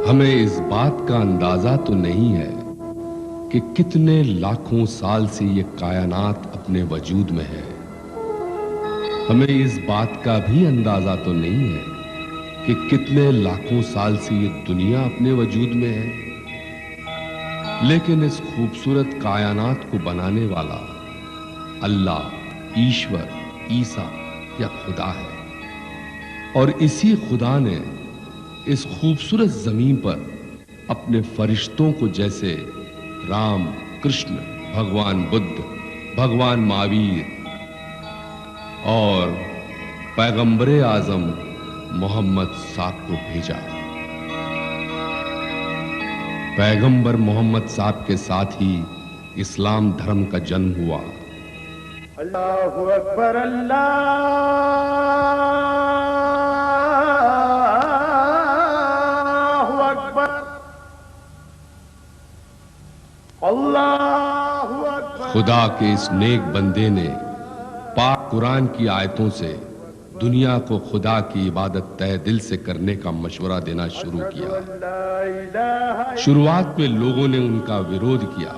हमें इस बात का अंदाजा तो नहीं है कि कितने लाखों साल से ये कायनात अपने वजूद में है। हमें इस बात का भी अंदाजा तो नहीं है कि कितने लाखों साल से ये दुनिया अपने वजूद में है। लेकिन इस खूबसूरत कायनात को बनाने वाला अल्लाह, ईश्वर, ईसा या खुदा है। और इसी खुदा ने इस खूबसूरत जमीन पर अपने फरिश्तों को जैसे राम, कृष्ण, भगवान बुद्ध, भगवान महावीर और पैगंबरे आजम मोहम्मद साहब को भेजा। पैगंबर मोहम्मद साहब के साथ ही इस्लाम धर्म का जन्म हुआ। अल्लाहु अकबर, अल्लाहु अकबर, अल्लाहु अकबर। खुदा के इस नेक बंदे ने पाक कुरान की आयतों से दुनिया को खुदा की इबादत तहे दिल से करने का मशवरा देना शुरू किया। शुरुआत में लोगों ने उनका विरोध किया,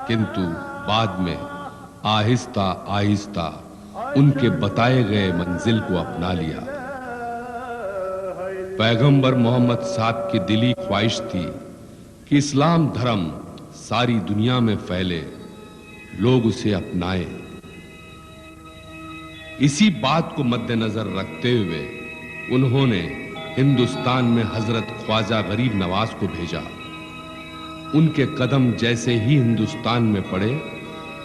किंतु बाद में आहिस्ता आहिस्ता उनके बताए गए मंजिल को अपना लिया। पैगंबर मोहम्मद साहब की दिली ख्वाहिश थी कि इस्लाम धर्म सारी दुनिया में फैले, लोग उसे अपनाएं। इसी बात को मद्देनजर रखते हुए उन्होंने हिंदुस्तान में हजरत ख्वाजा गरीब नवाज को भेजा। उनके कदम जैसे ही हिंदुस्तान में पड़े,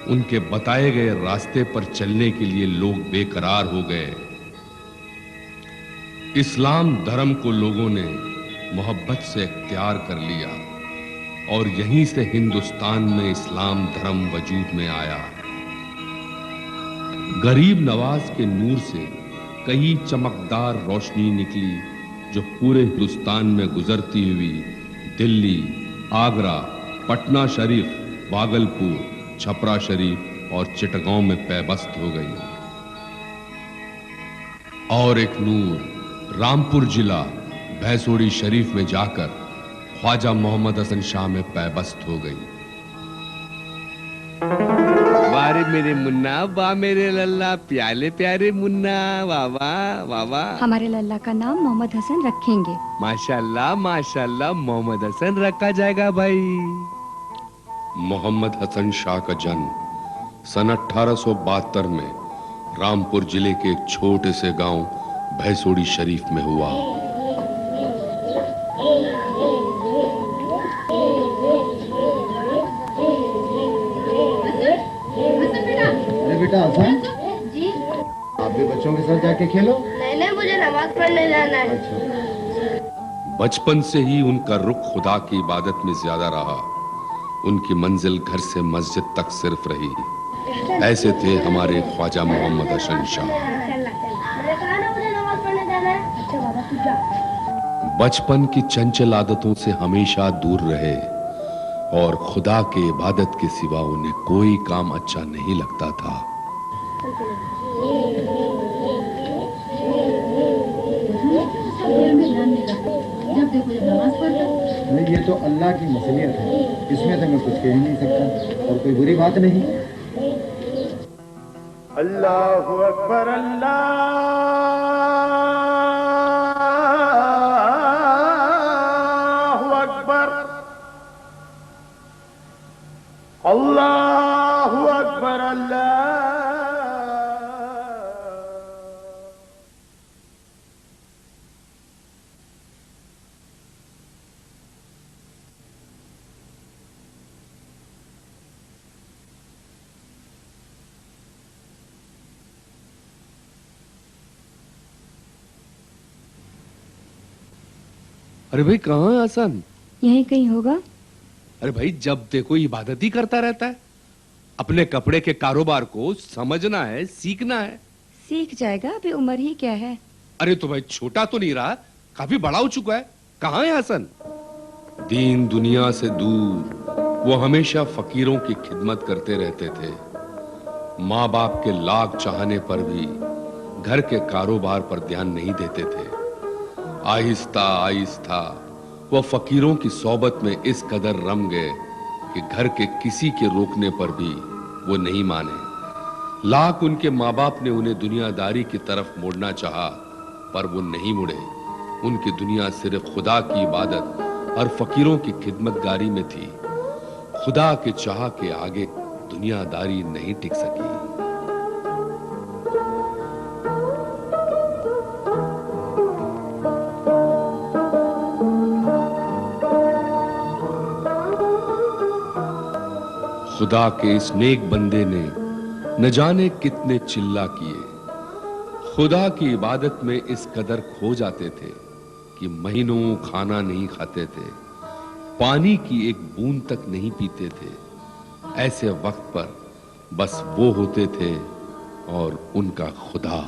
उनके बताए गए रास्ते पर चलने के लिए लोग बेकरार हो गए। इस्लाम धर्म को लोगों ने मोहब्बत से इख्तियार कर लिया और यहीं से हिंदुस्तान में इस्लाम धर्म वजूद में आया। गरीब नवाज के नूर से कई चमकदार रोशनी निकली जो पूरे हिंदुस्तान में गुजरती हुई दिल्ली, आगरा, पटना शरीफ, भागलपुर, छपरा शरीफ और चिटगांव में पैबस्त हो गई। और एक नूर रामपुर जिला भैंसोड़ी शरीफ में जाकर ख्वाजा मोहम्मद हसन शाह में पैबस्त हो गई। वारे मेरे मुन्ना, वाह मेरे लल्ला, प्याले प्यारे मुन्ना, वाह वाह वाह वाह। हमारे लल्ला का नाम मोहम्मद हसन रखेंगे। माशाल्लाह माशाल्लाह, मोहम्मद हसन रखा जाएगा भाई। मोहम्मद हसन शाह का जन्म सन 1872 में रामपुर जिले के एक छोटे से गांव भैंसोड़ी शरीफ में हुआ। अरे बेटा हसन जी, आप भी बच्चों के साथ जाके खेलो। नहीं मुझे नमाज पढ़ने जाना है। अच्छा। बचपन से ही उनका रुख खुदा की इबादत में ज्यादा रहा। उनकी मंजिल घर से मस्जिद तक सिर्फ रही। ऐसे थे हमारे ख्वाजा मोहम्मद हसन शाह। मैंने कहा ना मुझे नमाज पढ़ने जाना है। अच्छा बाबा तू जा। बचपन की चंचल आदतों से हमेशा दूर रहे और खुदा के इबादत के सिवा उन्हें कोई काम अच्छा नहीं लगता था। नहीं, ये तो अल्लाह की मसलियत है, इसमें तो मैं कुछ कह ही नहीं सकता और कोई बुरी बात नहीं। अल्लाहु अकबर, अल्लाहु अकबर, अल्लाहु अकबर, अल्लाह। अरे भाई कहाँ है हसन? यहीं कहीं होगा। अरे भाई जब देखो इबादत ही करता रहता है। अपने कपड़े के कारोबार को समझना है, सीखना है। सीख जाएगा, अभी उम्र ही क्या है। अरे तो भाई छोटा तो नहीं रहा, काफी बड़ा हो चुका है। कहाँ है हसन? दीन दुनिया से दूर वो हमेशा फकीरों की खिदमत करते रहते थे। माँ बाप के लाख चाहने पर भी घर के कारोबार पर ध्यान नहीं देते थे। आहिस्ता आहिस्ता वह फकीरों की सोबत में इस कदर रम गए कि घर के किसी के रोकने पर भी वो नहीं माने। लाख उनके माँ बाप ने उन्हें दुनियादारी की तरफ मोड़ना चाहा, पर वो नहीं मुड़े। उनकी दुनिया सिर्फ खुदा की इबादत और फकीरों की खिदमतगारी में थी। खुदा के चाह के आगे दुनियादारी नहीं टिक सकी। खुदा के इस नेक बंदे ने न जाने कितने चिल्ला किए। खुदा की इबादत में इस कदर खो जाते थे कि महीनों खाना नहीं खाते थे, पानी की एक बूंद तक नहीं पीते थे। ऐसे वक्त पर बस वो होते थे और उनका खुदा।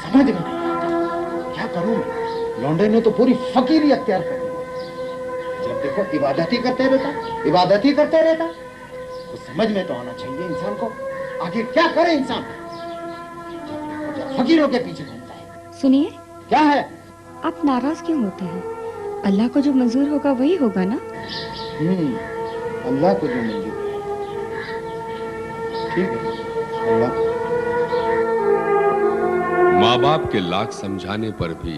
समझ में नहीं आता, क्या करूं मैं? लौंडे ने तो पूरी फकीरी अख्तियार कर ली। जब देखो इबादत ही करते रहता, इबादत ही करते रहता। तो समझ में तो आना चाहिए इंसान को, आगे क्या करे इंसान। जब देखो फकीरों के पीछे घूमता है। सुनिए, क्या है? आप नाराज क्यों होते हैं? अल्लाह को जो मंजूर होगा वही होगा ना। अल्लाह को जो मंजूर है। ठीक है, अल्लाह। माँ बाप के लाख समझाने पर भी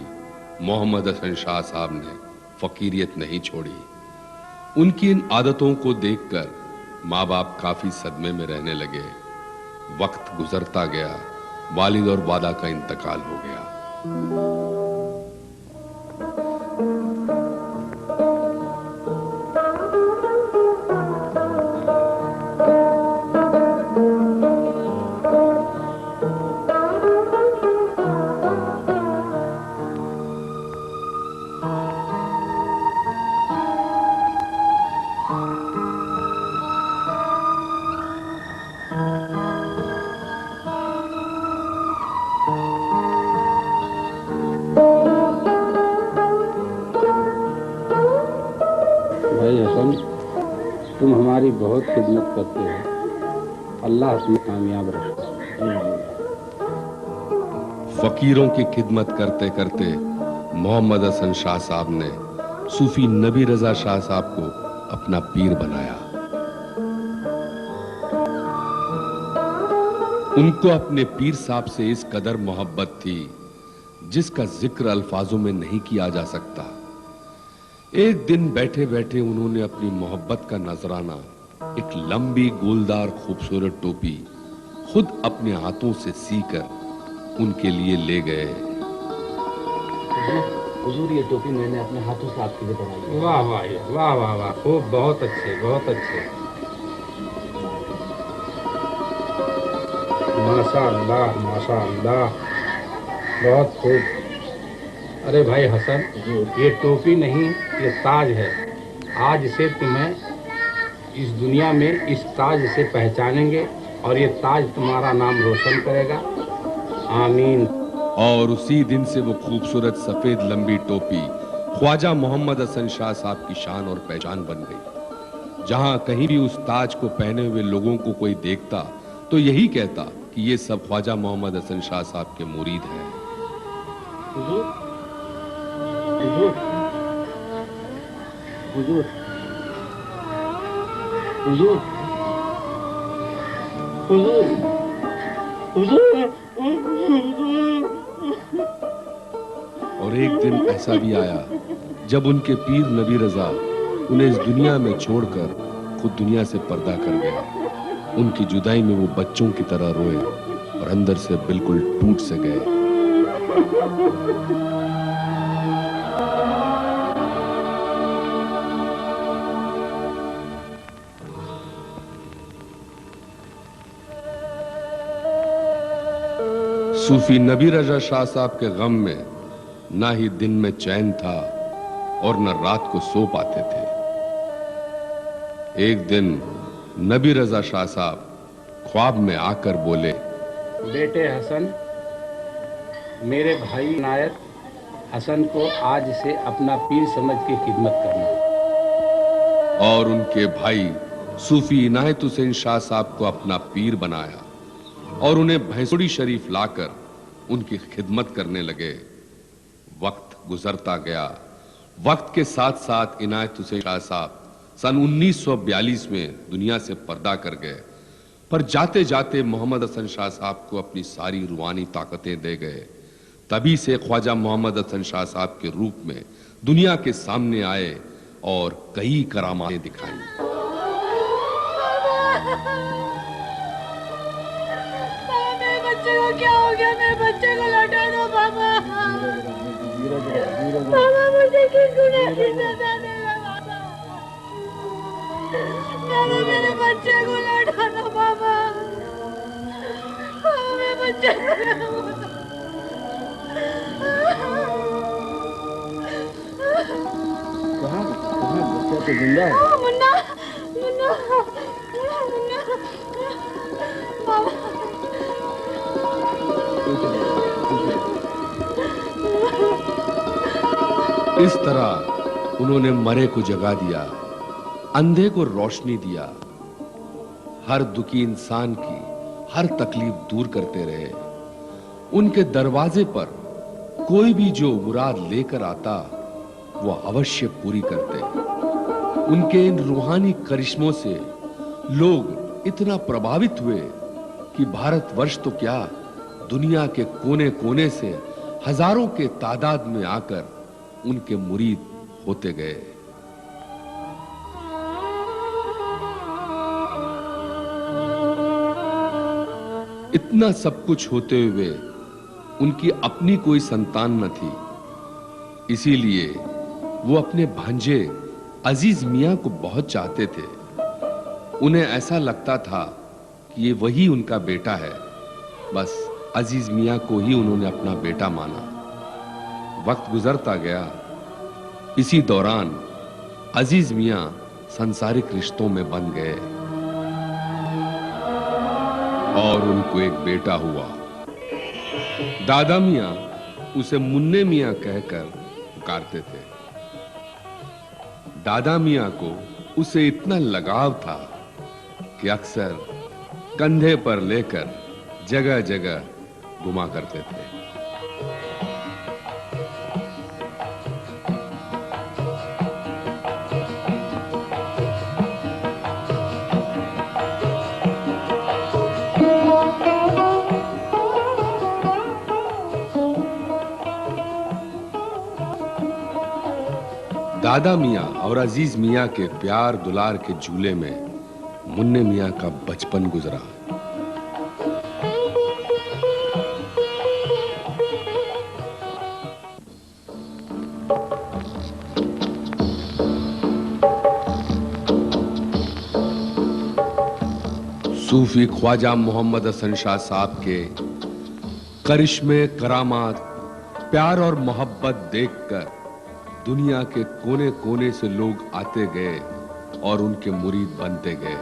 मोहम्मद हसन शाह साहब ने फकीरियत नहीं छोड़ी। उनकी इन आदतों को देखकर माँ बाप काफी सदमे में रहने लगे। वक्त गुजरता गया, वालिद और वादा का इंतकाल हो गया। भाई हसन, तुम हमारी बहुत खिदमत करते हो। अल्लाह तुम्हें कामयाब रखे। फकीरों की खिदमत करते करते मोहम्मद हसन शाह साहब ने सूफी नबी रजा शाह साहब को अपना पीर बनाया। उनको अपने पीर साहब से इस कदर मोहब्बत थी जिसका जिक्र अल्फाजों में नहीं किया जा सकता। एक दिन बैठे बैठे उन्होंने अपनी मोहब्बत का नजराना, एक लंबी गोलदार खूबसूरत टोपी, खुद अपने हाथों से सीकर उनके लिए ले गए। हुजूर, ये टोपी मैंने अपने हाथों से आपके लिए बनाई। वाह वाह वाह वाह वाह, खूब, बहुत अच्छे, बहुत अच्छे। माशाअल्लाह माशाअल्लाह, बहुत खूब। अरे भाई हसन, ये टोपी नहीं, ये ताज है। आज से तुम्हें इस दुनिया में इस ताज से पहचानेंगे और ये ताज तुम्हारा नाम रोशन करेगा। आमीन। और उसी दिन से वो खूबसूरत सफेद लंबी टोपी ख्वाजा मोहम्मद हसन शाह साहब की शान और पहचान बन गई। जहां कहीं भी उस ताज को पहने हुए लोगों को कोई देखता तो यही कहता कि ये सब ख्वाजा मोहम्मद हसन शाह साहब के मुरीद हैं। हुजूर, हुजूर, हुजूर, हुजूर, हुजूर, हुजूर। और एक दिन ऐसा भी आया जब उनके पीर नबी रजा उन्हें इस दुनिया में छोड़कर खुद दुनिया से पर्दा कर गया। उनकी जुदाई में वो बच्चों की तरह रोए। अंदर से बिल्कुल टूट से गए। सूफी नबी रजा शाह साहब के गम में ना ही दिन में चैन था और न रात को सो पाते थे। एक दिन नबी रजा शाह साहब ख्वाब में आकर बोले, बेटे हसन, मेरे भाई इनायत हसन को आज से अपना पीर समझ के खिदमत करना। और उनके भाई सूफी इनायत हुसैन शाह साहब को अपना पीर बनाया और उन्हें भैंसुड़ी शरीफ लाकर उनकी खिदमत करने लगे। वक्त गुजरता गया। वक्त के साथ साथ इनायत हुसैन शाह साहब सन 1942 में दुनिया से पर्दा कर गए, पर जाते जाते मोहम्मद हसन शाह साहब को अपनी सारी रूहानी ताकतें दे गए। तभी से ख्वाजा मोहम्मद हसन शाह साहब के रूप में दुनिया के सामने आए और कई करामातें दिखाई। मेरे बच्चे को क्या हो गया? मेरे बच्चे को लौटा दो पापा। पापा मुझे किस गुनाह की सजा देगा पापा? मेरे बच्चे को लौटा दो पापा। मेरे बच्चे कहाँ बच्चा तो जिंदा है? मुन्ना मुन्ना मुन्ना पापा। इस तरह उन्होंने मरे को जगा दिया, अंधे को रोशनी दिया, हर दुखी इंसान की हर तकलीफ दूर करते रहे। उनके दरवाजे पर कोई भी जो मुराद लेकर आता वो अवश्य पूरी करते। उनके इन रूहानी करिश्मों से लोग इतना प्रभावित हुए कि भारतवर्ष तो क्या, दुनिया के कोने कोने से हजारों के तादाद में आकर उनके मुरीद होते गए। इतना सब कुछ होते हुए उनकी अपनी कोई संतान न थी, इसीलिए वो अपने भांजे अजीज मियां को बहुत चाहते थे। उन्हें ऐसा लगता था कि ये वही उनका बेटा है। बस अजीज मियां को ही उन्होंने अपना बेटा माना। वक्त गुजरता गया। इसी दौरान अजीज मियां सांसारिक रिश्तों में बंध गए और उनको एक बेटा हुआ। दादा मियां उसे मुन्ने मियां कहकर पुकारते थे। दादा मियां को उसे इतना लगाव था कि अक्सर कंधे पर लेकर जगह जगह घुमा करते थे। दादा मियां और अजीज मियां के प्यार दुलार के झूले में मुन्ने मियां का बचपन गुजरा। सूफी ख्वाजा मोहम्मद हसन शाह साहब के करिश्मे, करामात, प्यार और मोहब्बत देखकर दुनिया के कोने कोने से लोग आते गए और उनके मुरीद बनते गए।